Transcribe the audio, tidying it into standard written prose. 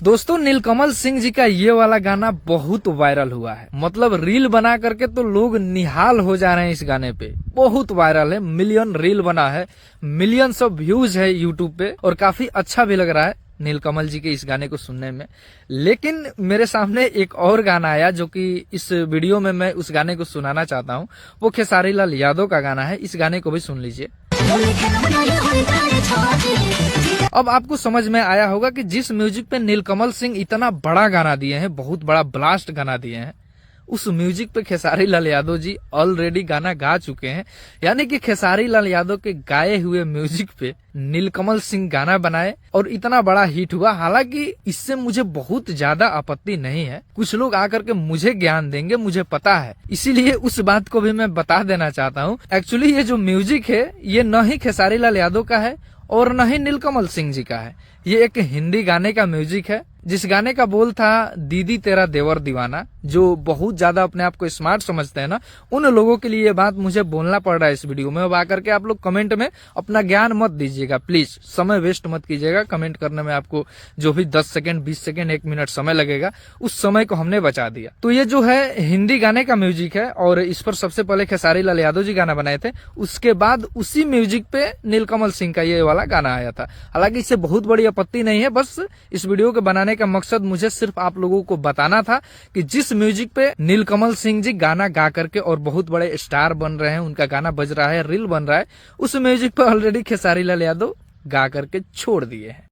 दोस्तों, नीलकमल सिंह जी का ये वाला गाना बहुत वायरल हुआ है। मतलब रील बना करके तो लोग निहाल हो जा रहे हैं इस गाने पे। बहुत वायरल है, मिलियन रील बना है, मिलियंस ऑफ व्यूज है यूट्यूब पे, और काफी अच्छा भी लग रहा है नीलकमल जी के इस गाने को सुनने में। लेकिन मेरे सामने एक और गाना आया जो कि इस वीडियो में मैं उस गाने को सुनाना चाहता हूँ। वो खेसारी लाल यादव का गाना है। इस गाने को भी सुन लीजिए। अब आपको समझ में आया होगा कि जिस म्यूजिक पे नीलकमल सिंह इतना बड़ा गाना दिए हैं, बहुत बड़ा ब्लास्ट गाना दिए हैं, उस म्यूजिक पे खेसारी लाल यादव जी ऑलरेडी गाना गा चुके हैं। यानी कि खेसारी लाल यादव के गाए हुए म्यूजिक पे नीलकमल सिंह गाना बनाए और इतना बड़ा हिट हुआ। हालांकि इससे मुझे बहुत ज्यादा आपत्ति नहीं है। कुछ लोग आकर के मुझे ज्ञान देंगे, मुझे पता है, इसीलिए उस बात को भी मैं बता देना चाहता हूँ। एक्चुअली ये जो म्यूजिक है ये न ही खेसारी लाल यादव का है और न ही नीलकमल सिंह जी का है। ये एक हिंदी गाने का म्यूजिक है, जिस गाने का बोल था दीदी तेरा देवर दीवाना। जो बहुत ज्यादा अपने आप को स्मार्ट समझते हैं ना, उन लोगों के लिए ये बात मुझे बोलना पड़ रहा है इस वीडियो में। अब आकर के आप लोग कमेंट में अपना ज्ञान मत दीजिएगा, प्लीज समय वेस्ट मत कीजिएगा। कमेंट करने में आपको जो भी 10 सेकंड 20 सेकंड 1 मिनट समय लगेगा, उस समय को हमने बचा दिया। तो ये जो है हिंदी गाने का म्यूजिक है और इस पर सबसे पहले खेसारी लाल यादव जी गाना बनाए थे। उसके बाद उसी म्यूजिक पे नीलकमल सिंह का ये वाला गाना आया था। हालांकि इससे बहुत बड़ी आपत्ति नहीं है, बस इस वीडियो के बनाने का मकसद मुझे सिर्फ आप लोगों को बताना था कि जिस म्यूजिक पे नीलकमल सिंह जी गाना गा करके और बहुत बड़े स्टार बन रहे हैं, उनका गाना बज रहा है, रील बन रहा है, उस म्यूजिक पे ऑलरेडी खेसारी लाल यादव गा करके छोड़ दिए हैं।